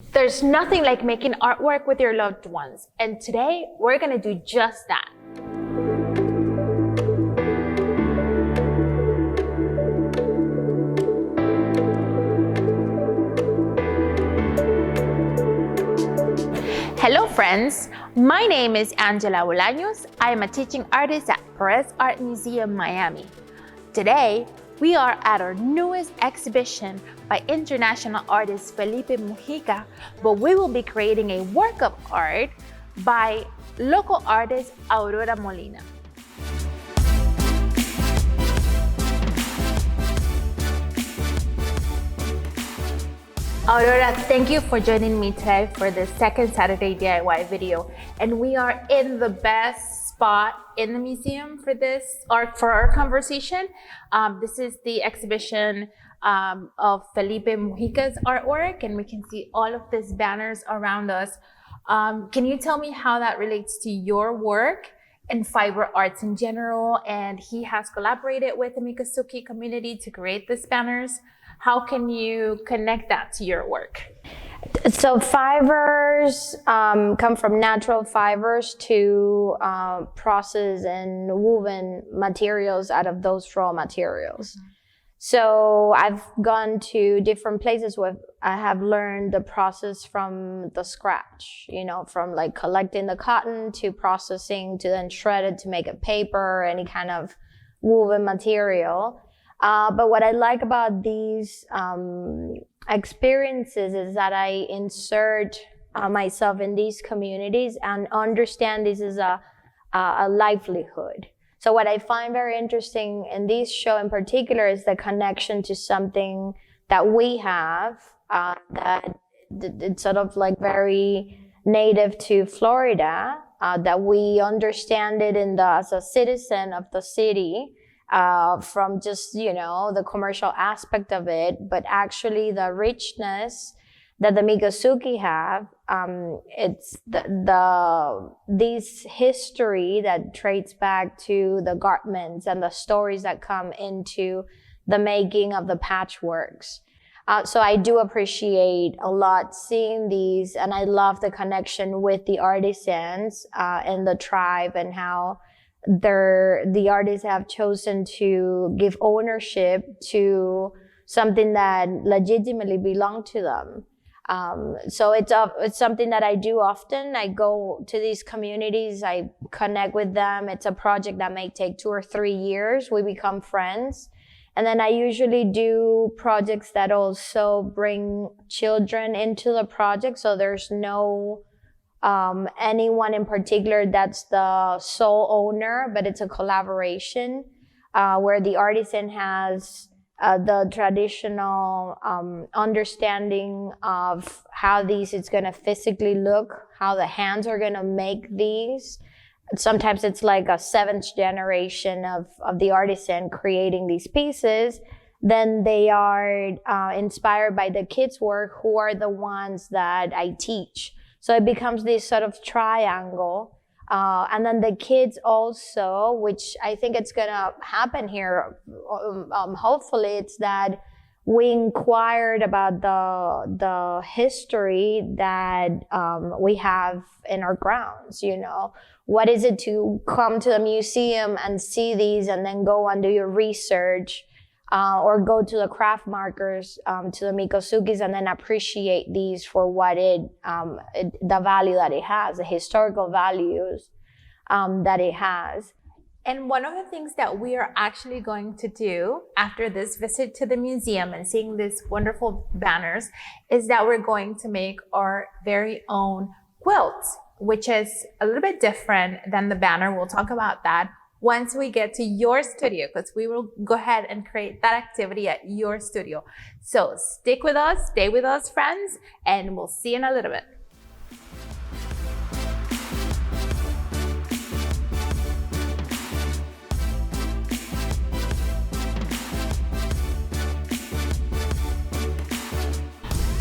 There's nothing like making artwork with your loved ones, and today we're gonna do just that. Hello friends, my name is Angela Bolaños. I am a teaching artist at Pérez Art Museum, Miami. Today, we are at our newest exhibition by international artist Felipe Mujica, but we will be creating a work of art by local artist Aurora Molina. Aurora, thank you for joining me today for the second Saturday DIY video. And we are in the best spot in the museum for this, or for our conversation. This is the exhibition of Felipe Mujica's artwork, and we can see all of these banners around us. Can you tell me how that relates to your work and fiber arts in general? And he has collaborated with the Miccosukee community to create these banners. How can you connect that to your work? So fibers come from natural fibers to process and woven materials out of those raw materials. Mm-hmm. So I've gone to different places where I have learned the process from the scratch, you know, from like collecting the cotton to processing to then shredded to make a paper, any kind of woven material. But what I like about these experiences is that I insert myself in these communities and understand this is a livelihood. So what I find very interesting in this show in particular is the connection to something that we have that it's sort of like very native to Florida, that we understand it as a citizen of the city. From just, you know, the commercial aspect of it, but actually the richness that the Miccosukee have, it's this history that traces back to the garments and the stories that come into the making of the patchworks. So I do appreciate a lot seeing these, and I love the connection with the artisans and the tribe, and how the artists have chosen to give ownership to something that legitimately belonged to them. So it's something that I do often. I go to these communities, I connect with them. It's a project that may take 2 or 3 years. We become friends. And then I usually do projects that also bring children into the project. So there's no anyone in particular that's the sole owner, but it's a collaboration where the artisan has the traditional understanding of how it's going to physically look, how the hands are going to make these. Sometimes it's like a 7th generation of the artisan creating these pieces. Then they are inspired by the kids' work, who are the ones that I teach. So it becomes this sort of triangle. And then the kids also, which I think it's going to happen here, hopefully, it's that we inquired about the history that we have in our grounds, you know. What is it to come to the museum and see these and then go and do your research? Or go to the craft markers, to the Miccosukees, and then appreciate these for what the value that it has, the historical values that it has. And one of the things that we are actually going to do after this visit to the museum and seeing these wonderful banners is that we're going to make our very own quilt, which is a little bit different than the banner. We'll talk about that once we get to your studio, because we will go ahead and create that activity at your studio. So stick with us, stay with us, friends, and we'll see you in a little bit.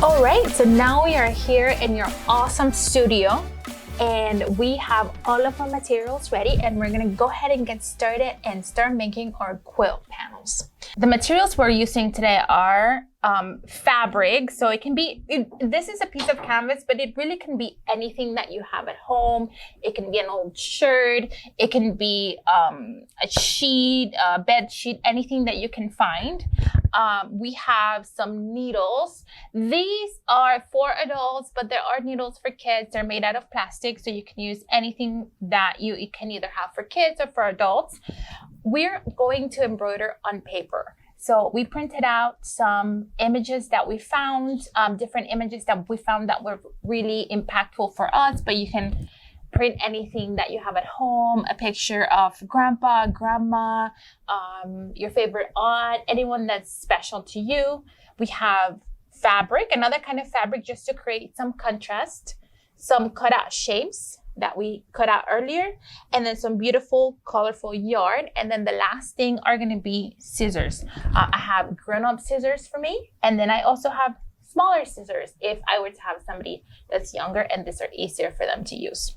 All right, so now we are here in your awesome studio. And we have all of our materials ready, and we're gonna go ahead and get started and start making our quilt panels. The materials we're using today are fabric, so it can be, this is a piece of canvas, but it really can be anything that you have at home. It can be an old shirt, it can be a sheet, a bed sheet, anything that you can find. We have some needles. These are for adults, but there are needles for kids. They're made out of plastic, so you can use anything that you can either have for kids or for adults. We're going to embroider on paper. So we printed out some images that we found, different images that we found that were really impactful for us, but you can print anything that you have at home, a picture of grandpa, grandma, your favorite aunt, anyone that's special to you. We have fabric, another kind of fabric just to create some contrast, some cutout shapes that we cut out earlier, and then some beautiful, colorful yarn. And then the last thing are gonna be scissors. I have grown-up scissors for me, and then I also have smaller scissors if I were to have somebody that's younger, and these are easier for them to use.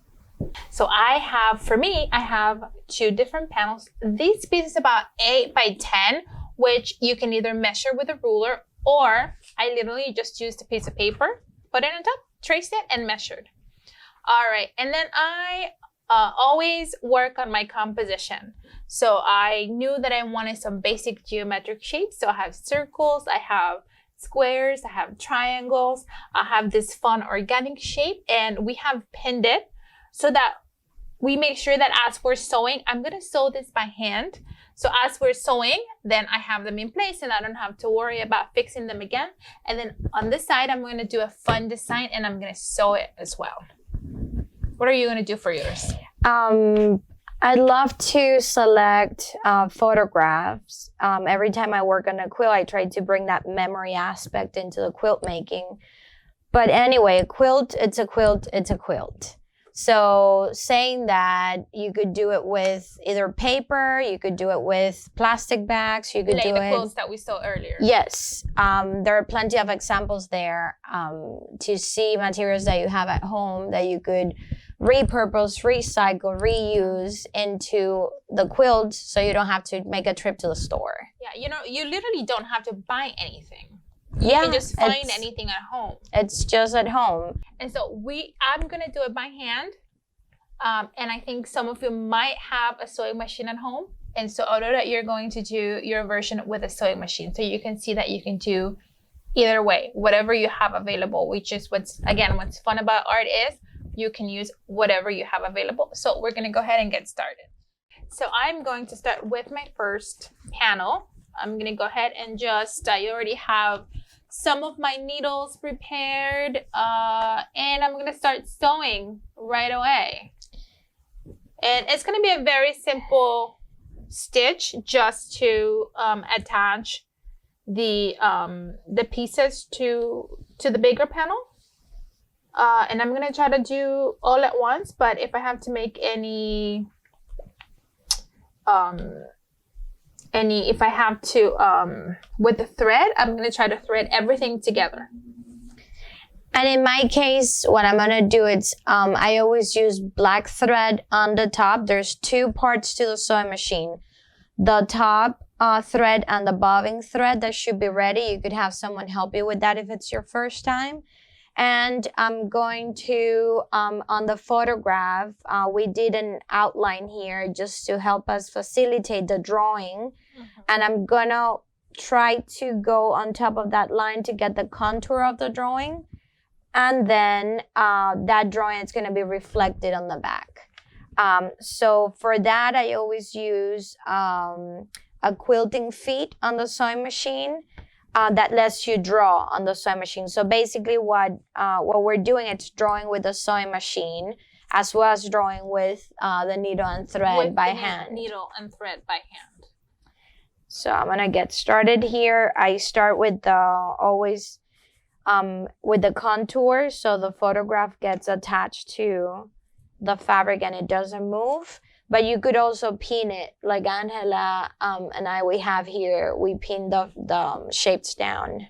So I have two different panels. This piece is about 8 by 10, which you can either measure with a ruler, or I literally just used a piece of paper, put it on top, traced it, and measured. All right, and then I always work on my composition. So I knew that I wanted some basic geometric shapes. So I have circles, I have squares, I have triangles, I have this fun organic shape, and we have pinned it so that we make sure that as we're sewing, I'm gonna sew this by hand. So as we're sewing, then I have them in place and I don't have to worry about fixing them again. And then on this side, I'm gonna do a fun design and I'm gonna sew it as well. What are you gonna do for yours? I'd love to select photographs. Every time I work on a quilt, I try to bring that memory aspect into the quilt making. But anyway, a quilt, it's a quilt, it's a quilt. So saying that, you could do it with either paper, you could do it with plastic bags, you could like do the it. quilts that we saw earlier. Yes, there are plenty of examples there to see materials that you have at home that you could repurpose, recycle, reuse into the quilt, so you don't have to make a trip to the store. Yeah, you know, you literally don't have to buy anything. You can just find anything at home. It's just at home. And so I'm gonna do it by hand. And I think some of you might have a sewing machine at home. And so Aurora, you're going to do your version with a sewing machine. So you can see that you can do either way, whatever you have available, which is what's fun about art is you can use whatever you have available. So we're gonna go ahead and get started. So I'm going to start with my first panel. I'm gonna go ahead and I already have some of my needles prepared, and I'm gonna start sewing right away. And it's gonna be a very simple stitch just to attach the pieces to the bigger panel. And I'm gonna try to do all at once, but if I have to make if I have to, with the thread, I'm gonna try to thread everything together. And in my case, what I'm gonna do is, I always use black thread on the top. There's two parts to the sewing machine. The top thread and the bobbing thread that should be ready. You could have someone help you with that if it's your first time. And I'm going to, on the photograph, we did an outline here just to help us facilitate the drawing. Mm-hmm. And I'm gonna try to go on top of that line to get the contour of the drawing. And then that drawing is gonna be reflected on the back. So for that, I always use a quilting feet on the sewing machine. That lets you draw on the sewing machine. So basically what we're doing, it's drawing with the sewing machine as well as drawing with the needle and thread by hand. Needle and thread by hand. So I'm gonna get started here. I start with always with the contour, so the photograph gets attached to the fabric and it doesn't move. But you could also pin it, like Angela and we have here. We pin the shapes down.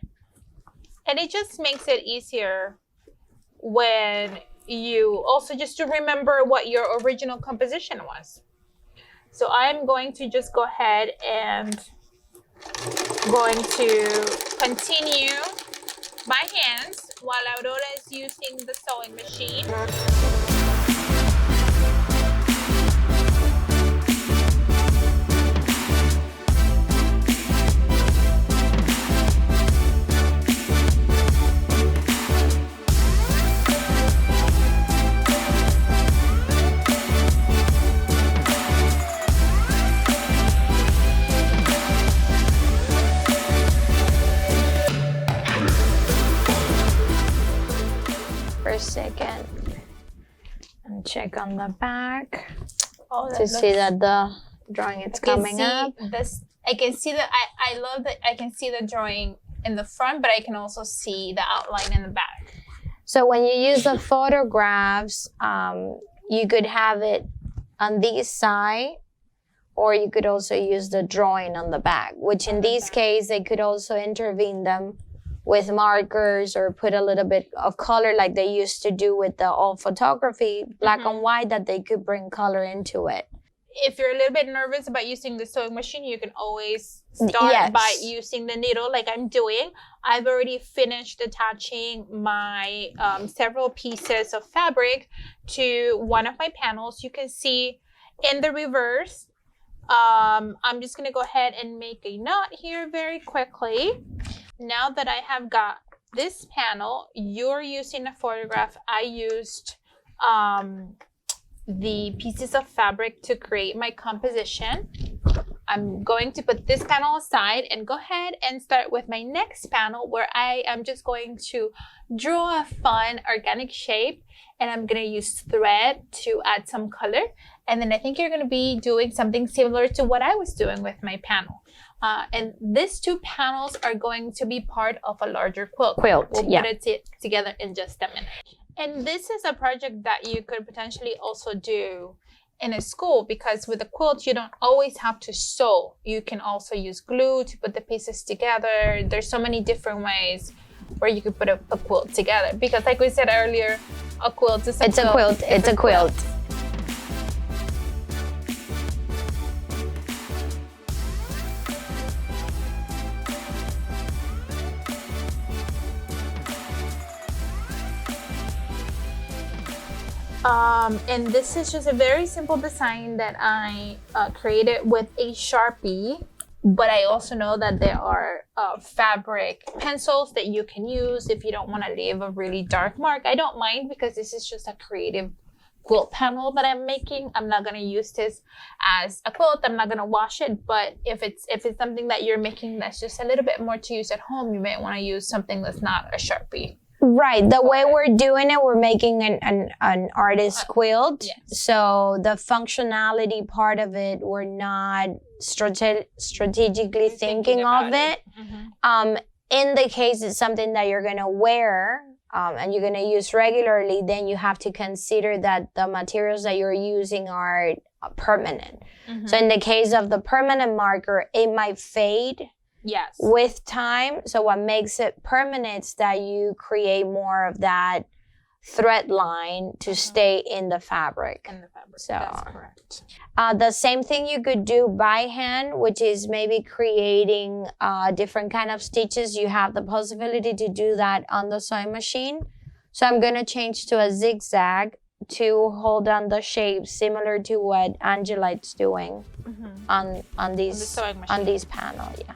And it just makes it easier when you also just to remember what your original composition was. So I'm going to just go ahead and going to continue by hands while Aurora is using the sewing machine. Second and check on the back to see that the drawing is coming up. I can see that I love that I can see the drawing in the front, but I can also see the outline in the back. So when you use the photographs, you could have it on this side, or you could also use the drawing on the back, which in this case, they could also intervene them with markers or put a little bit of color like they used to do with the old photography, black and white, that they could bring color into it. If you're a little bit nervous about using the sewing machine, you can always start by using the needle like I'm doing. I've already finished attaching my several pieces of fabric to one of my panels. You can see in the reverse, I'm just gonna go ahead and make a knot here very quickly. Now that I have got this panel, you're using a photograph. I used the pieces of fabric to create my composition. I'm going to put this panel aside and go ahead and start with my next panel, where I am just going to draw a fun organic shape, and I'm going to use thread to add some color. And then I think you're going to be doing something similar to what I was doing with my panel. And these two panels are going to be part of a larger quilt. We'll put it together in just a minute. And this is a project that you could potentially also do in a school, because with a quilt, you don't always have to sew. You can also use glue to put the pieces together. There's so many different ways where you could put a quilt together. Because like we said earlier, a quilt is a quilt. It's a quilt. And this is just a very simple design that I created with a Sharpie, but I also know that there are fabric pencils that you can use if you don't want to leave a really dark mark. I don't mind, because this is just a creative quilt panel that I'm making. I'm not going to use this as a quilt. I'm not going to wash it, but if it's something that you're making that's just a little bit more to use at home, you may want to use something that's not a Sharpie. Right. The way we're doing it, we're making an artist quilt. Yes. So the functionality part of it, we're not strategically thinking of it. Mm-hmm. In the case it's something that you're going to wear and you're going to use regularly, then you have to consider that the materials that you're using are permanent. Mm-hmm. So in the case of the permanent marker, it might fade. Yes. With time. So what makes it permanent is that you create more of that thread line to stay in the fabric. So that's correct. The same thing you could do by hand, which is maybe creating different kind of stitches. You have the possibility to do that on the sewing machine. So I'm going to change to a zigzag to hold on the shape, similar to what Angeline's doing on this panel. Yeah.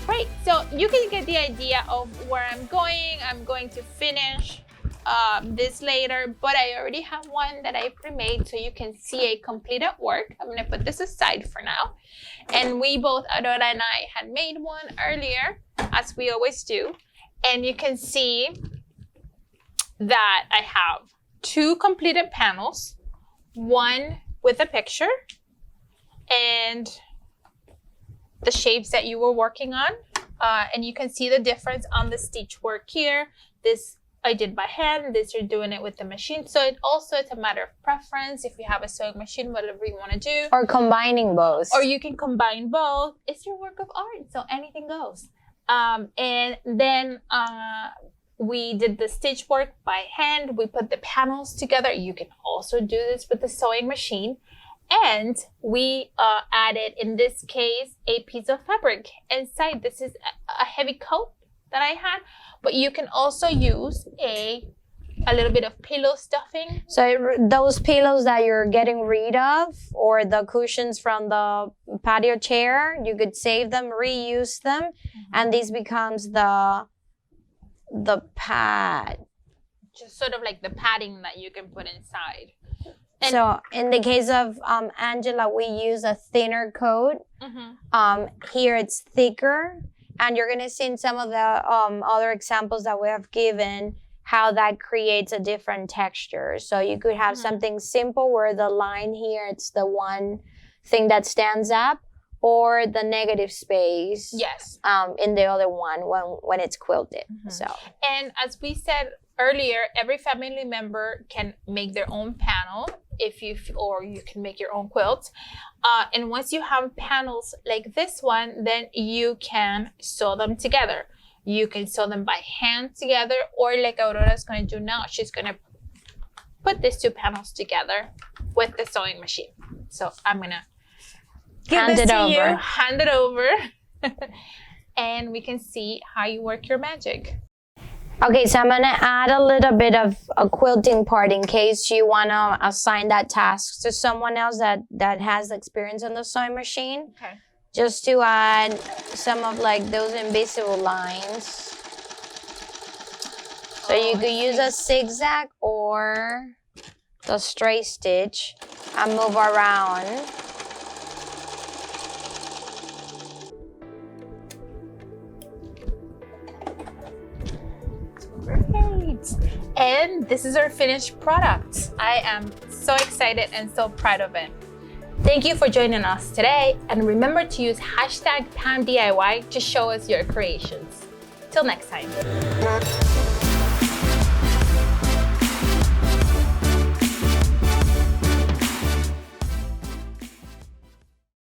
Right, so you can get the idea of where I'm going. I'm going to finish this later, but I already have one that I pre-made, so you can see a completed work. I'm gonna put this aside for now. And we both, Aurora and I, had made one earlier, as we always do. And you can see that I have two completed panels, one with a picture and the shapes that you were working on. And you can see the difference on the stitch work here. This I did by hand, this you're doing it with the machine. So it also is a matter of preference. If you have a sewing machine, whatever you want to do. Or combining both. Or you can combine both. It's your work of art, so anything goes. And then we did the stitch work by hand. We put the panels together. You can also do this with the sewing machine. And we added, in this case, a piece of fabric inside. This is a heavy coat that I had, but you can also use a little bit of pillow stuffing. So those pillows that you're getting rid of, or the cushions from the patio chair, you could save them, reuse them, and this becomes the pad. Just sort of like the padding that you can put inside. And so in the case of Angela, we use a thinner coat. Here it's thicker, and you're gonna see in some of the other examples that we have given how that creates a different texture. So you could have something simple where the line here, it's the one thing that stands up, or the negative space. Yes. In the other one when it's quilted. So. And as we said earlier, every family member can make their own panel or you can make your own quilt. And once you have panels like this one, then you can sew them together. You can sew them by hand together, or like Aurora is going to do now, she's going to put these two panels together with the sewing machine. So I'm going to hand it over, and we can see how you work your magic. Okay, so I'm going to add a little bit of a quilting part in case you want to assign that task to someone else that has experience on the sewing machine. Okay. Just to add some of like those invisible lines. So you could use a zigzag or the straight stitch and move around. Great. And this is our finished product. I am so excited and so proud of it. Thank you for joining us today, and remember to use #PAMMDIY to show us your creations. Till next time.